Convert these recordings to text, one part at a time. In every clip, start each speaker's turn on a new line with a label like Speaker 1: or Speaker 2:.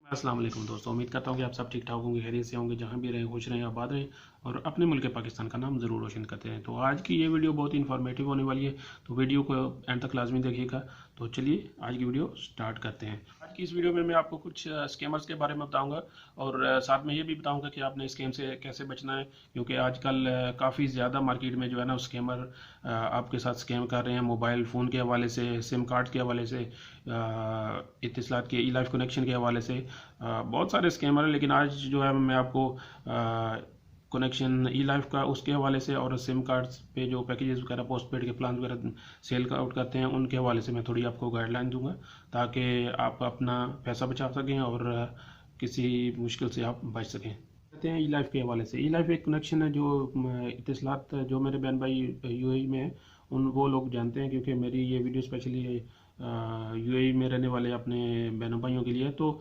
Speaker 1: अस्सलाम वालेकुम दोस्तों, उम्मीद करता हूँ कि आप सब ठीक ठाक होंगे, खैरियत से होंगे, जहाँ भी रहें खुश रहें, आबाद रहें और अपने मुल्क पाकिस्तान का नाम ज़रूर रोशन करते रहें। तो आज की ये वीडियो बहुत ही इन्फॉर्मेटिव होने वाली है, तो वीडियो को एंड तक लाजमी देखिएगा। तो चलिए आज की वीडियो स्टार्ट करते हैं। आज की इस वीडियो में मैं आपको कुछ स्कैमर्स के बारे में बताऊँगा और साथ में ये भी बताऊँगा कि आपने स्कैम से कैसे बचना है, क्योंकि आजकल काफ़ी ज़्यादा मार्केट में जो है ना स्कैमर आपके साथ स्कैम कर रहे हैं। मोबाइल फ़ोन के हवाले से, सिम कार्ड के हवाले से, इत्तिसलात के ई लाइफ कनेक्शन के हवाले से बहुत सारे स्कैमर हैं। लेकिन आज जो है मैं आपको कनेक्शन ई लाइफ का उसके हवाले से और सिम कार्ड्स पे जो पैकेजेस वगैरह पोस्ट पेड के प्लान वगैरह सेल आउट करते हैं उनके हवाले से मैं थोड़ी आपको गाइडलाइन दूंगा, ताकि आप अपना पैसा बचा सकें और किसी मुश्किल से आप बच सकें। कहते हैं ई लाइफ के हवाले से, ई लाइफ एक कनेक्शन है जो इत्तिसलात जो मेरे बहन भाई यूएई में हैं उन वो लोग जानते हैं, क्योंकि मेरी ये वीडियो स्पेशली यूएई में रहने वाले अपने बहनों भाइयों के लिए। तो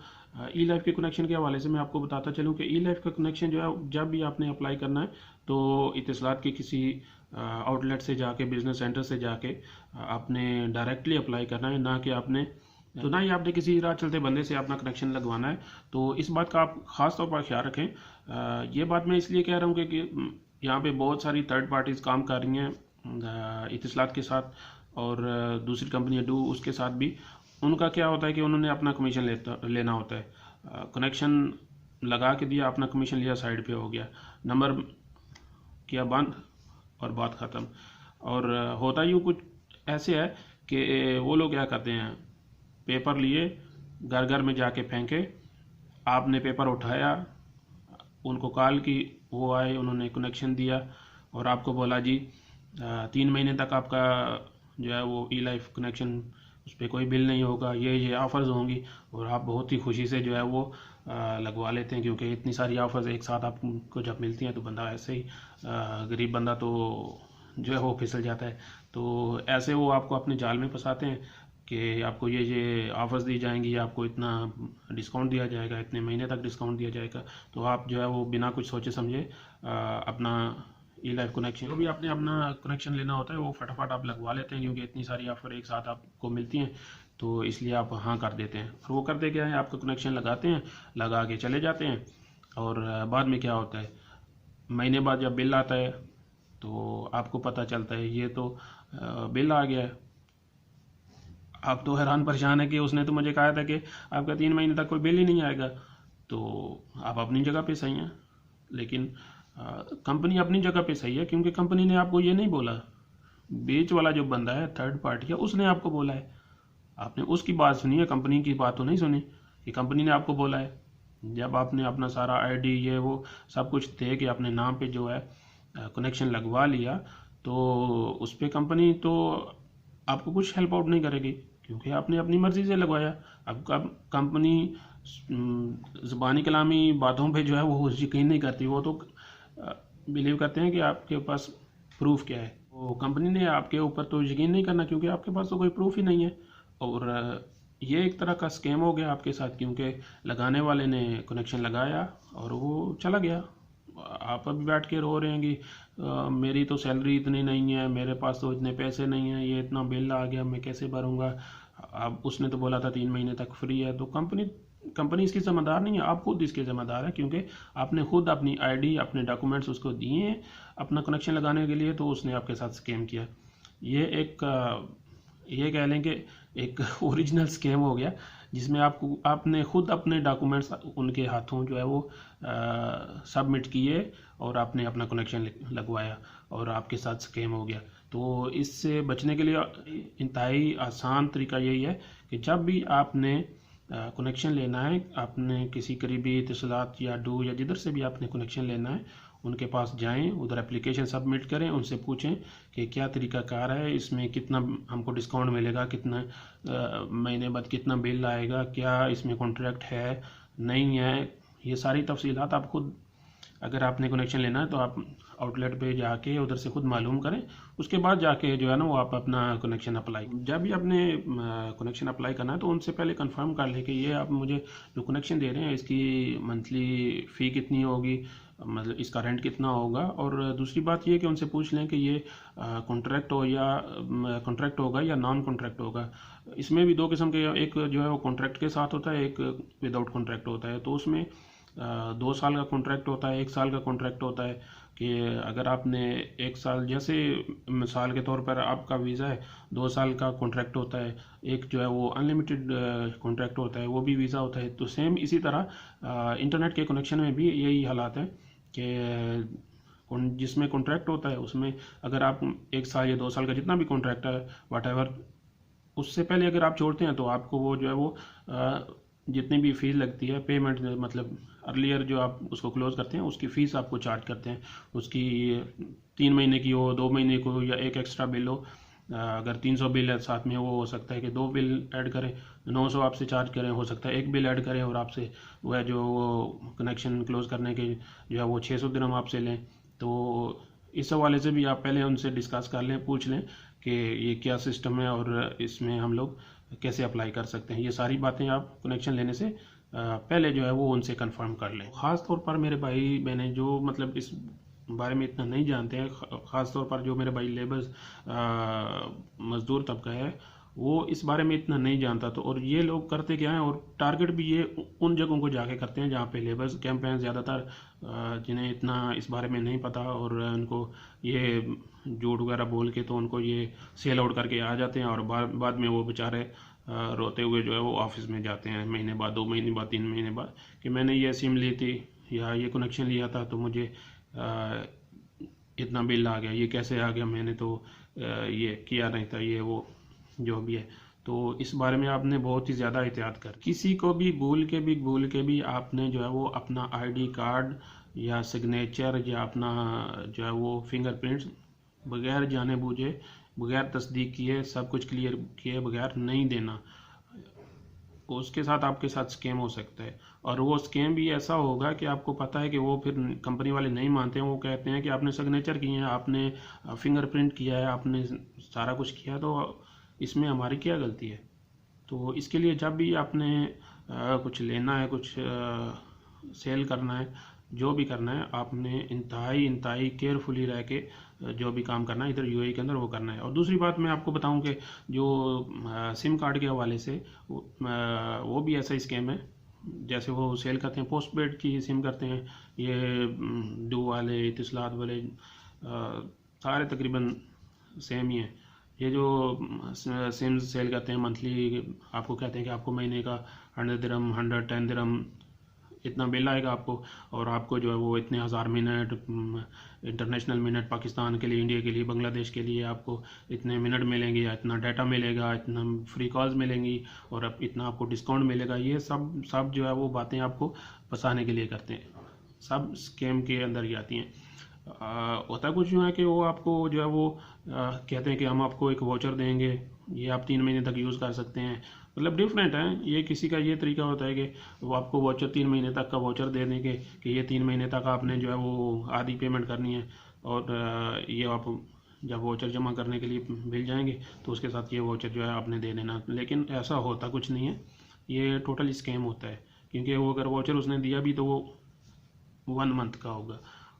Speaker 1: ई लाइफ के कनेक्शन के हवाले से मैं आपको बताता चलूँ कि ई लाइफ का कनेक्शन जो है जब भी आपने अप्लाई करना है तो इत्तिसलात के किसी आउटलेट से जाके, बिजनेस सेंटर से जाके आपने डायरेक्टली अप्लाई करना है, ना कि आपने तो ना ही आपने किसी राह चलते बंदे से अपना कनेक्शन लगवाना है। तो इस बात का आप ख़ास तौर पर ख्याल रखें। ये बात मैं इसलिए कह रहा हूँ कि यहाँ पे बहुत सारी थर्ड पार्टीज़ काम कर रही हैं इत्तिसलात के साथ, और दूसरी कंपनियाँ डू उसके साथ भी। उनका क्या होता है कि उन्होंने अपना कमीशन लेना होता है। कनेक्शन लगा के दिया, अपना कमीशन लिया, साइड पे हो गया, नंबर किया बंद और बात ख़त्म। और होता यूँ कुछ ऐसे है कि वो लोग क्या करते हैं, पेपर लिए घर घर में जाके फेंके, आपने पेपर उठाया, उनको कॉल की, वो आए, उन्होंने कनेक्शन दिया और आपको बोला जी 3 महीने तक आपका जो है वो ई लाइफ कनेक्शन उस पर कोई बिल नहीं होगा, ये ऑफ़र्स होंगी। और आप बहुत ही खुशी से जो है वो लगवा लेते हैं, क्योंकि इतनी सारी ऑफ़र्स एक साथ आपको जब मिलती हैं तो बंदा ऐसे ही गरीब बंदा तो जो है वो फिसल जाता है। तो ऐसे वो आपको अपने जाल में फंसाते हैं कि आपको ये ऑफ़र्स दी जाएंगी, आपको इतना डिस्काउंट दिया जाएगा, इतने महीने तक डिस्काउंट दिया जाएगा। तो आप जो है वो बिना कुछ सोचे समझे अपना ई लाइफ कनेक्शन, जो भी आपने अपना कनेक्शन लेना होता है वो फटाफट आप लगवा लेते हैं, क्योंकि इतनी सारी ऑफ़र एक साथ आपको मिलती हैं, तो इसलिए आप हाँ कर देते हैं। और वो करते क्या है, आपका कनेक्शन लगाते हैं, लगा के चले जाते हैं। और बाद में क्या होता है, महीने बाद जब बिल आता है तो आपको पता चलता है ये तो बिल आ गया है। आप तो हैरान परेशान है कि उसने तो मुझे कहा था कि आपका 3 महीने तक कोई बिल ही नहीं आएगा। तो आप अपनी जगह पे सही हैं, लेकिन कंपनी अपनी जगह पे सही है, क्योंकि कंपनी ने आपको ये नहीं बोला। बीच वाला जो बंदा है, थर्ड पार्टी है, उसने आपको बोला है। आपने उसकी बात सुनी है, कंपनी की बात तो नहीं सुनी कि कंपनी ने आपको बोला है। जब आपने अपना सारा आईडी ये वो सब कुछ दे के अपने नाम पे जो है कनेक्शन लगवा लिया, तो उस पर कंपनी तो आपको कुछ हेल्प आउट नहीं करेगी, क्योंकि आपने अपनी मर्ज़ी से लगवाया। अब कंपनी ज़बानी कलामी बातों पे जो है वो यकीन नहीं करती, वो तो बिलीव करते हैं कि आपके पास प्रूफ क्या है। वो कंपनी ने आपके ऊपर तो यकीन नहीं करना, क्योंकि आपके पास तो कोई प्रूफ ही नहीं है। और ये एक तरह का स्कैम हो गया आपके साथ, क्योंकि लगाने वाले ने कनेक्शन लगाया और वो चला गया। आप अभी बैठ के रो रहे हैं कि मेरी तो सैलरी इतनी नहीं है, मेरे पास तो इतने पैसे नहीं हैं, ये इतना बिल आ गया, मैं कैसे भरूंगा। अब उसने तो बोला था 3 महीने तक फ्री है। तो कंपनी इसकी ज़िम्मेदार नहीं है, आप खुद इसके ज़िम्मेदार हैं, क्योंकि आपने खुद अपनी आईडी, अपने डॉक्यूमेंट्स उसको दिए हैं अपना कनेक्शन लगाने के लिए, तो उसने आपके साथ स्कैम किया। ये कह लें कि एक ओरिजिनल स्कैम हो गया, जिसमें आपने खुद अपने डॉक्यूमेंट्स उनके हाथों जो है वो सबमिट किए और आपने अपना कनेक्शन लगवाया और आपके साथ स्कैम हो गया। तो इससे बचने के लिए इंतहाई आसान तरीका यही है कि जब भी आपने कनेक्शन लेना है, आपने किसी करीबी इत्तिसलात या डू या जिधर से भी आपने कनेक्शन लेना है, उनके पास जाएं, उधर एप्लीकेशन सबमिट करें, उनसे पूछें कि क्या तरीकाकार है, इसमें कितना हमको डिस्काउंट मिलेगा, कितना महीने बाद कितना बिल आएगा, क्या इसमें कॉन्ट्रैक्ट है नहीं है। ये सारी तफसीलात आप खुद अगर आपने कनेक्शन लेना है तो आप आउटलेट पे जाके उधर से खुद मालूम करें, उसके बाद जाके जो है ना वो आप अपना कनेक्शन अप्लाई। जब भी आपने कनेक्शन अप्लाई करना है तो उनसे पहले कंफर्म कर लें कि ये आप मुझे जो कनेक्शन दे रहे हैं इसकी मंथली फ़ी कितनी होगी, मतलब इसका रेंट कितना होगा। और दूसरी बात ये कि उनसे पूछ लें कि ये कॉन्ट्रैक्ट हो या कॉन्ट्रैक्ट होगा या नॉन कॉन्ट्रैक्ट होगा। इसमें भी दो किस्म के, एक जो है वो कॉन्ट्रैक्ट के साथ होता है, एक विदाउट कॉन्ट्रैक्ट होता है। तो उसमें 2 साल का कॉन्ट्रैक्ट होता है, 1 साल का कॉन्ट्रैक्ट होता है। कि अगर आपने 1 साल, जैसे मिसाल के तौर पर आपका वीज़ा है, 2 साल का कॉन्ट्रैक्ट होता है, एक जो है वो अनलिमिटेड कॉन्ट्रैक्ट होता है, वो भी वीज़ा होता है। तो सेम इसी तरह इंटरनेट के कनेक्शन में भी यही हालात है कि जिसमें कॉन्ट्रैक्ट होता है उसमें अगर आप 1 साल या 2 साल का जितना भी कॉन्ट्रैक्ट है वट एवर, उससे पहले अगर आप छोड़ते हैं तो आपको वो जो है वो जितनी भी फीस लगती है पेमेंट, मतलब अर्लियर जो आप उसको क्लोज करते हैं उसकी फ़ीस आपको चार्ज करते हैं। उसकी 3 महीने की हो, 2 महीने को, या एक एक्स्ट्रा बिल हो। अगर 300 बिल है साथ में, वो हो सकता है कि 2 बिल ऐड करें, 900 आपसे चार्ज करें, हो सकता है 1 बिल ऐड करें और आपसे वह जो कनेक्शन क्लोज करने के जो है वो 600 दिरहम आपसे लें। तो इस हवाले से भी आप पहले उनसे डिस्कस कर लें, पूछ लें कि ये क्या सिस्टम है और इसमें हम लोग कैसे अप्लाई कर सकते हैं। ये सारी बातें आप कनेक्शन लेने से पहले जो है वो उनसे कंफर्म कर लें। ख़ास तौर पर मेरे भाई बहनें जो मतलब इस बारे में इतना नहीं जानते हैं, ख़ास तौर पर जो मेरे भाई लेबर्स मज़दूर तबका है, वो इस बारे में इतना नहीं जानता। तो और ये लोग करते क्या हैं, और टारगेट भी ये उन जगहों को जाके करते हैं जहाँ पे लेबर्स कैंप हैं ज़्यादातर, जिन्हें इतना इस बारे में नहीं पता, और उनको ये झूठ वगैरह बोल के तो उनको ये सेल आउट करके आ जाते हैं, और बाद में वो बेचारे रोते हुए जो है वो ऑफिस में जाते हैं, महीने बाद, 2 महीने बाद, 3 महीने बाद, कि मैंने ये सिम ली थी या ये कनेक्शन लिया था तो मुझे इतना बिल आ गया, ये कैसे आ गया, मैंने तो ये किया नहीं था, ये वो जो भी है। तो इस बारे में आपने बहुत ही ज़्यादा एहतियात कर, किसी को भी भूल के भी आपने जो है वो अपना आईडी कार्ड या सिग्नेचर या अपना जो है वो फिंगरप्रिंट्स बगैर जाने बूझे, बगैर तस्दीक किए, सब कुछ क्लियर किए बगैर नहीं देना। उसके साथ आपके साथ स्कैम हो सकता है, और वो स्कैम भी ऐसा होगा कि आपको पता है कि वो फिर कंपनी वाले नहीं मानते हैं। वो कहते हैं कि आपने सिग्नेचर किए हैं, आपने फिंगरप्रिंट किया है, आपने सारा कुछ किया, तो इसमें हमारी क्या गलती है। तो इसके लिए जब भी आपने कुछ लेना है, कुछ सेल करना है, जो भी करना है, आपने इंतहाई केयरफुली रह के जो भी काम करना है इधर यूएई के अंदर वो करना है। और दूसरी बात मैं आपको बताऊं कि जो सिम कार्ड के हवाले से वो भी ऐसा ही स्कैम है। जैसे वो सेल करते हैं, पोस्ट पेड की सिम करते हैं, ये डू वाले, इतिसलात वाले, सारे तकरीबन सेम ही हैं। ये जो सिम सेल करते हैं मंथली, आपको कहते हैं कि आपको महीने का 100 दिरहम, 110 दिरहम इतना बिल आएगा आपको, और आपको जो है वो इतने हज़ार मिनट, इंटरनेशनल मिनट, पाकिस्तान के लिए, इंडिया के लिए, बांग्लादेश के लिए आपको इतने मिनट मिलेंगे, या इतना डाटा मिलेगा, इतना फ्री कॉल्स मिलेंगी, और अब इतना आपको डिस्काउंट मिलेगा। ये सब जो है वो बातें आपको फंसाने के लिए करते हैं, सब स्कैम के अंदर ही आती हैं। होता कुछ यूँ है कि वो आपको जो है वो कहते हैं कि हम आपको एक वाउचर देंगे, ये आप 3 महीने तक यूज़ कर सकते हैं। मतलब डिफरेंट है, ये किसी का ये तरीका होता है कि वो आपको वाउचर 3 महीने तक का वाउचर दे देंगे कि ये 3 महीने तक आपने जो है वो आधी पेमेंट करनी है, और ये आप जब वाउचर जमा करने के लिए मिल जाएंगे तो उसके साथ ये वाउचर जो है आपने दे देना। लेकिन ऐसा होता कुछ नहीं है, ये टोटल स्कैम होता है, क्योंकि वो अगर वाउचर उसने दिया भी तो वो 1 मंथ का होगा,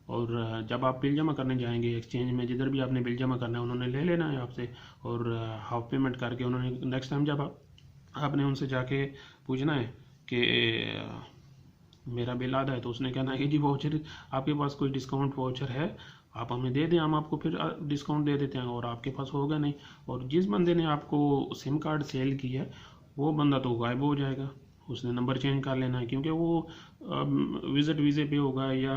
Speaker 1: और जब आप बिल जमा करने जाएंगे एक्सचेंज में, जिधर भी आपने बिल जमा करना है उन्होंने ले लेना है आपसे, और हाफ पेमेंट करके उन्होंने नेक्स्ट टाइम जब आपने उनसे जाके पूछना है कि मेरा बिल आधा है, तो उसने कहना है कि जी वाउचर, आपके पास कोई डिस्काउंट वाउचर है, आप हमें दे दें, हम आपको फिर डिस्काउंट दे देते हैं, और आपके पास होगा नहीं। और जिस बंदे ने आपको सिम कार्ड सेल किया है वो बंदा तो गायब हो जाएगा, उसने नंबर चेंज कर लेना है, क्योंकि वो विज़िट वीज़े पे होगा या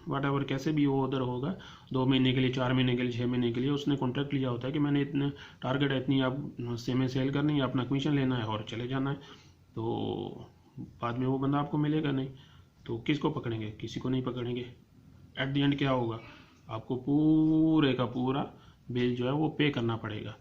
Speaker 1: वट एवर, कैसे भी वो उधर होगा, 2 महीने के लिए, 4 महीने के लिए, 6 महीने के लिए उसने कॉन्ट्रैक्ट लिया होता है कि मैंने इतने टारगेट है, इतनी आप सिमें सेल करनी है, अपना कमीशन लेना है और चले जाना है। तो बाद में वो बंदा आपको मिलेगा नहीं, तो किसको पकड़ेंगे, किसी को नहीं पकड़ेंगे। एट द एंड क्या होगा, आपको पूरे का पूरा बिल जो है वो पे करना पड़ेगा।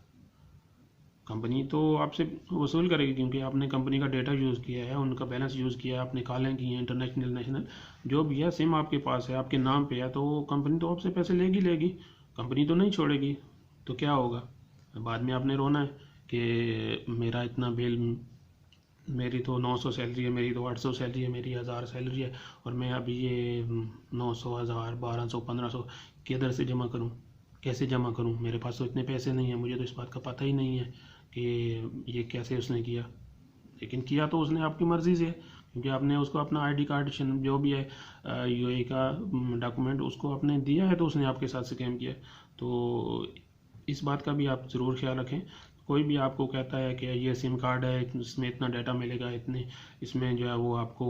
Speaker 1: कंपनी तो आपसे वसूल करेगी, क्योंकि आपने कंपनी का डेटा यूज़ किया है, उनका बैलेंस यूज़ किया है, आपने कॉलें की हैं इंटरनेशनल नेशनल, जो भी है सिम आपके पास है, आपके नाम पे है, तो कंपनी तो आपसे पैसे लेगी, कंपनी तो नहीं छोड़ेगी। तो क्या होगा, बाद में आपने रोना है कि मेरा इतना बिल, मेरी तो 900 सैलरी है, मेरी तो 800 सैलरी है, मेरी 1000 सैलरी है, और मैं अभी ये 900, 1000, 1200, 1500 किधर से जमा करूं, कैसे जमा करूं, मेरे पास तो इतने पैसे नहीं है, मुझे तो इस बात का पता ही नहीं है कि ये कैसे उसने किया। लेकिन किया तो उसने आपकी मर्ज़ी से, क्योंकि आपने उसको अपना आईडी कार्ड जो भी है यूएई का डॉक्यूमेंट उसको आपने दिया है, तो उसने आपके साथ स्कैम किया। तो इस बात का भी आप ज़रूर ख्याल रखें। कोई भी आपको कहता है कि ये सिम कार्ड है, इसमें इतना डाटा मिलेगा, इतने इसमें जो है वो आपको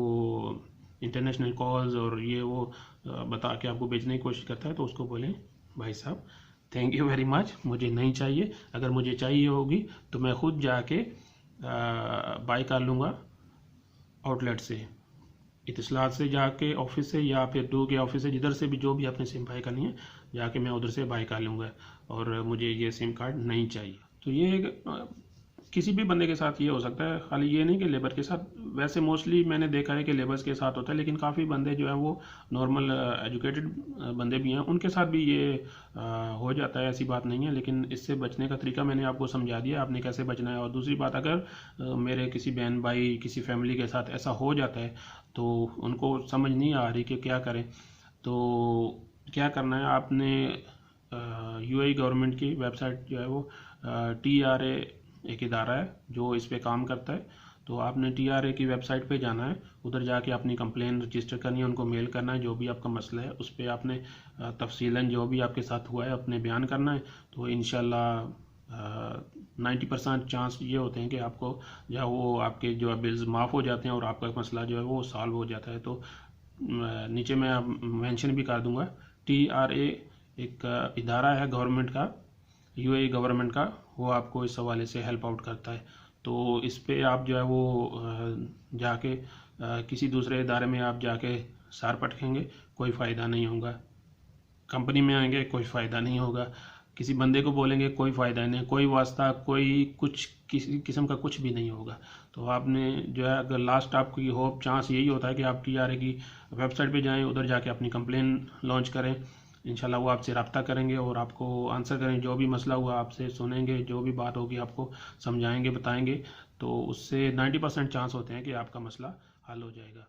Speaker 1: इंटरनेशनल कॉल्स और ये वो बता के आपको बेचने की कोशिश करता है, तो उसको बोलें भाई साहब थैंक यू वेरी मच, मुझे नहीं चाहिए। अगर मुझे चाहिए होगी तो मैं खुद जाके बाई कर लूँगा आउटलेट से, इतिसलात से जाके ऑफिस से, या फिर डू के ऑफिस से, जिधर से भी जो भी आपने सिम बाई करनी है जाके मैं उधर से बाई कर लूँगा, और मुझे ये सिम कार्ड नहीं चाहिए। तो ये किसी भी बंदे के साथ ये हो सकता है, खाली ये नहीं कि लेबर के साथ। वैसे मोस्टली मैंने देखा है कि लेबर्स के साथ होता है, लेकिन काफ़ी बंदे जो है वो नॉर्मल एजुकेटेड बंदे भी हैं, उनके साथ भी ये हो जाता है, ऐसी बात नहीं है। लेकिन इससे बचने का तरीका मैंने आपको समझा दिया, आपने कैसे बचना है। और दूसरी बात, अगर मेरे किसी बहन भाई किसी फैमिली के साथ ऐसा हो जाता है तो उनको समझ नहीं आ रही कि क्या करें, तो क्या करना है, आपने यूएई गवर्नमेंट की वेबसाइट जो है वो TRA एक इदारा है जो इस पे काम करता है, तो आपने TRA की वेबसाइट पे जाना है, उधर जाके अपनी कंप्लेन रजिस्टर करनी है, उनको मेल करना है, जो भी आपका मसला है उस पर आपने तफसीलन जो भी आपके साथ हुआ है अपने बयान करना है। तो इंशाल्लाह 90% चांस ये होते हैं कि आपको जो वो आपके जो है बिल्स माफ़ हो जाते हैं और आपका मसला जो है वो सॉल्व हो जाता है। तो नीचे मैं मेंशन भी कर दूंगा, TRA एक इदारा है गवर्नमेंट का, यूएई गवर्नमेंट का, वो आपको इस हवाले से हेल्प आउट करता है। तो इस पे आप जो है वो जाके किसी दूसरे इदारे में आप जाके सार पटकेंगे, कोई फ़ायदा नहीं होगा। कंपनी में आएंगे, कोई फ़ायदा नहीं होगा। किसी बंदे को बोलेंगे, कोई फ़ायदा नहीं, कोई वास्ता, कोई कुछ किसी किस्म का कुछ भी नहीं होगा। तो आपने जो है, अगर लास्ट आपकी होप चांस यही होता है कि आप TRA की वेबसाइट पे जाएं, उधर जाके अपनी कंप्लेन लॉन्च करें, इंशाल्लाह वो आपसे रब्ता करेंगे और आपको आंसर करेंगे, जो भी मसला हुआ आपसे सुनेंगे, जो भी बात होगी आपको समझाएंगे, बताएंगे। तो उससे 90% चांस होते हैं कि आपका मसला हल हो जाएगा।